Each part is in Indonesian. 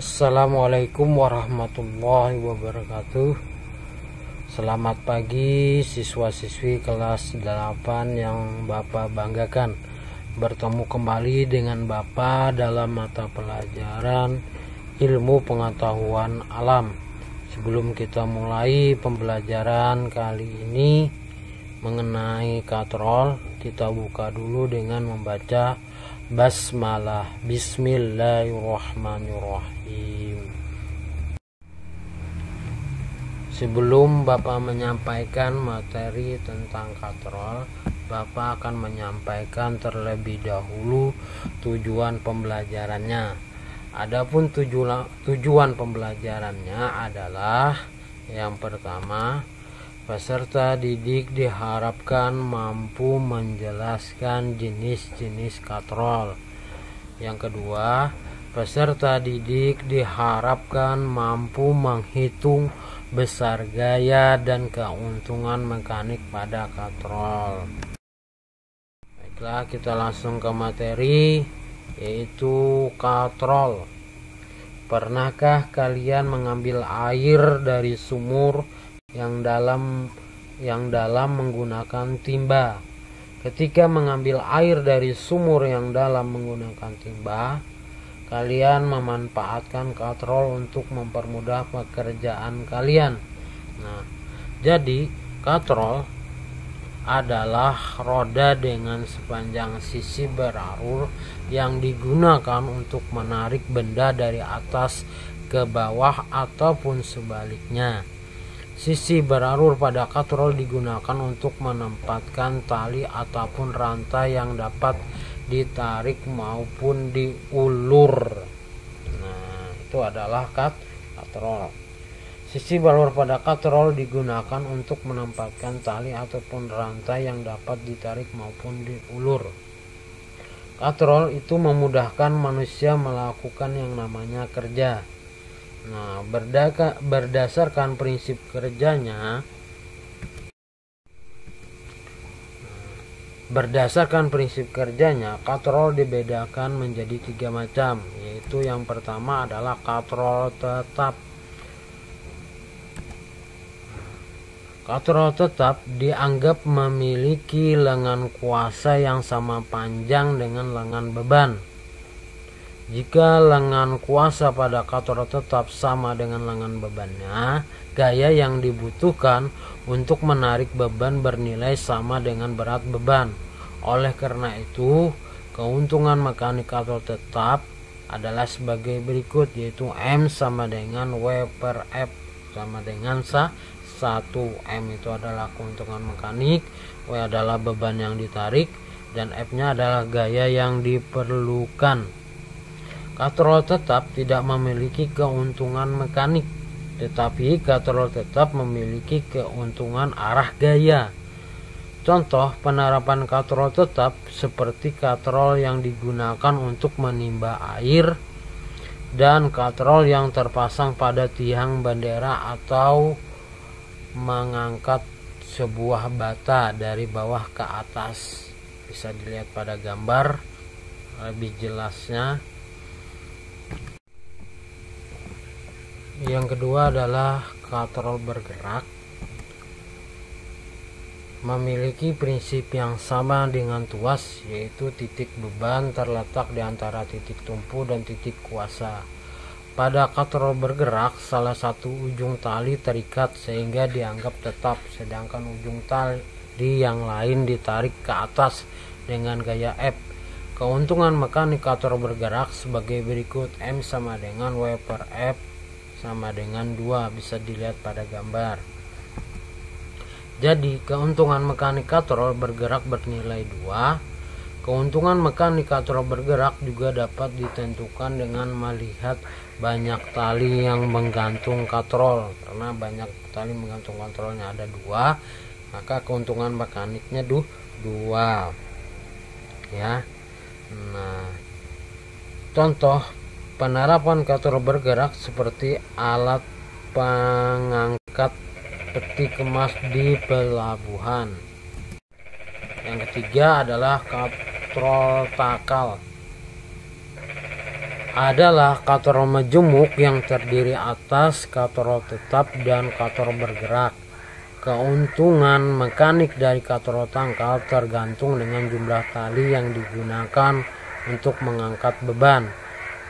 Assalamualaikum warahmatullahi wabarakatuh. Selamat pagi siswa-siswi kelas 8 yang Bapak banggakan. Bertemu kembali dengan Bapak dalam mata pelajaran ilmu pengetahuan alam. Sebelum kita mulai pembelajaran kali ini mengenai katrol, kita buka dulu dengan membaca basmalah. Bismillahirrahmanirrahim. Sebelum Bapak menyampaikan materi tentang katrol, Bapak akan menyampaikan terlebih dahulu tujuan pembelajarannya. Adapun tujuan pembelajarannya adalah yang pertama, peserta didik diharapkan mampu menjelaskan jenis-jenis katrol. Yang kedua, peserta didik diharapkan mampu menghitung besar gaya dan keuntungan mekanik pada katrol. Baiklah, kita langsung ke materi, yaitu katrol. Pernahkah kalian mengambil air dari sumur yang dalam menggunakan timba? Ketika mengambil air dari sumur yang dalam menggunakan timba, kalian memanfaatkan katrol untuk mempermudah pekerjaan kalian. Nah, jadi katrol adalah roda dengan sepanjang sisi berarur yang digunakan untuk menarik benda dari atas ke bawah ataupun sebaliknya. Sisi berarur pada katrol digunakan untuk menempatkan tali ataupun rantai yang dapat ditarik maupun diulur. Nah, itu adalah katrol. Sisi berarur pada katrol digunakan untuk menempatkan tali ataupun rantai yang dapat ditarik maupun diulur. Katrol itu memudahkan manusia melakukan yang namanya kerja. Nah, berdasarkan prinsip kerjanya, katrol dibedakan menjadi 3 macam, yaitu yang pertama adalah katrol tetap. Katrol tetap dianggap memiliki lengan kuasa yang sama panjang dengan lengan beban. Jika lengan kuasa pada katrol tetap sama dengan lengan bebannya, gaya yang dibutuhkan untuk menarik beban bernilai sama dengan berat beban. Oleh karena itu, keuntungan mekanik katrol tetap adalah sebagai berikut, yaitu M sama dengan W per F sama dengan 1. M itu adalah keuntungan mekanik, W adalah beban yang ditarik, dan F nya adalah gaya yang diperlukan. Katrol tetap tidak memiliki keuntungan mekanik, tetapi katrol tetap memiliki keuntungan arah gaya. Contoh penerapan katrol tetap seperti katrol yang digunakan untuk menimba air dan katrol yang terpasang pada tiang bendera atau mengangkat sebuah bata dari bawah ke atas. Bisa dilihat pada gambar lebih jelasnya. Yang kedua adalah katrol bergerak. Memiliki prinsip yang sama dengan tuas, yaitu titik beban terletak di antara titik tumpu dan titik kuasa. Pada katrol bergerak, salah satu ujung tali terikat sehingga dianggap tetap, sedangkan ujung tali yang lain ditarik ke atas dengan gaya F. Keuntungan mekanik katrol bergerak sebagai berikut. M sama dengan W per F sama dengan 2, bisa dilihat pada gambar. Jadi keuntungan mekanik katrol bergerak bernilai 2. Keuntungan mekanik katrol bergerak juga dapat ditentukan dengan melihat banyak tali yang menggantung katrol. Karena banyak tali menggantung katrolnya ada 2, maka keuntungan mekaniknya 2 ya. Nah, contoh penerapan katrol bergerak seperti alat pengangkat peti kemas di pelabuhan. Yang ketiga adalah katrol takal. adalah kator majemuk yang terdiri atas kator tetap dan kator bergerak. Keuntungan mekanik dari kator tangkal tergantung dengan jumlah tali yang digunakan untuk mengangkat beban.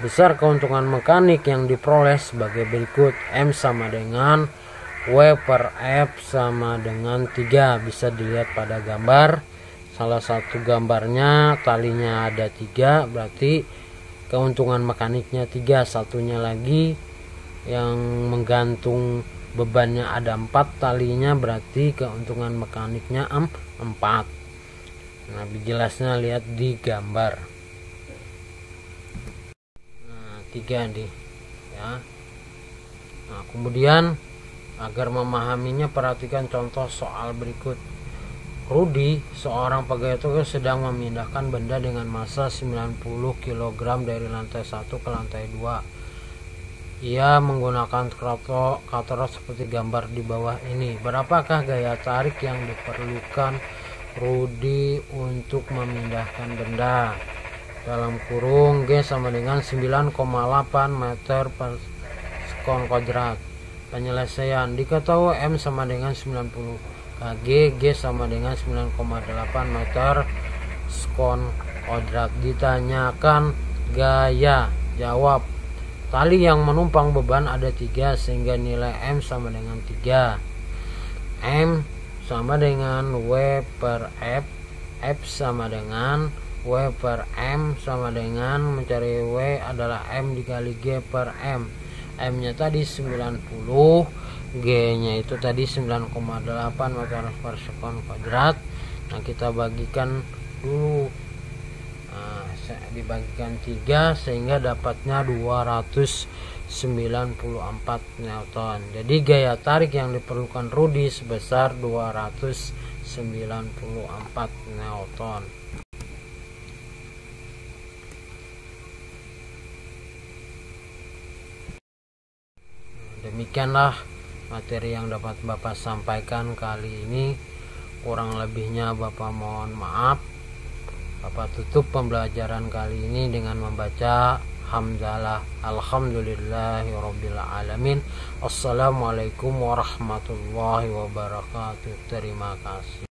Besar keuntungan mekanik yang diperoleh sebagai berikut. M sama dengan W per F sama dengan 3. Bisa dilihat pada gambar. Salah satu gambarnya talinya ada 3, berarti keuntungan mekaniknya 3. Satunya lagi yang menggantung bebannya ada 4 talinya, berarti keuntungan mekaniknya 4. Nah, jelasnya lihat di gambar. Nah, 3 nih ya. Nah, kemudian agar memahaminya perhatikan contoh soal berikut. Rudi, seorang pegawai toko, sedang memindahkan benda dengan massa 90 kg dari lantai 1 ke lantai 2. Ia menggunakan kator seperti gambar di bawah ini. Berapakah gaya tarik yang diperlukan Rudi untuk memindahkan benda? Dalam kurung G sama dengan 9,8 meter per sekon kuadrat. Penyelesaian. Diketahui M sama dengan 90 kg, G sama dengan 9,8 meter sekon kuadrat. Ditanyakan gaya. Jawab. Tali yang menumpang beban ada 3 sehingga nilai M sama dengan 3. M sama dengan W per F. F sama dengan W per M sama dengan mencari W adalah M dikali G per M. M nya tadi 90, G nya itu tadi 9,8 meter per sekon kuadrat. Nah, kita bagikan dulu. Nah, dibagikan 3 sehingga dapatnya 294 Newton. Jadi gaya tarik yang diperlukan Rudi sebesar 294 Newton. Demikianlah materi yang dapat Bapak sampaikan kali ini. Kurang lebihnya Bapak mohon maaf. Bapak tutup pembelajaran kali ini dengan membaca hamdalah alhamdulillahirabbil alamin. Assalamualaikum warahmatullahi wabarakatuh. Terima kasih.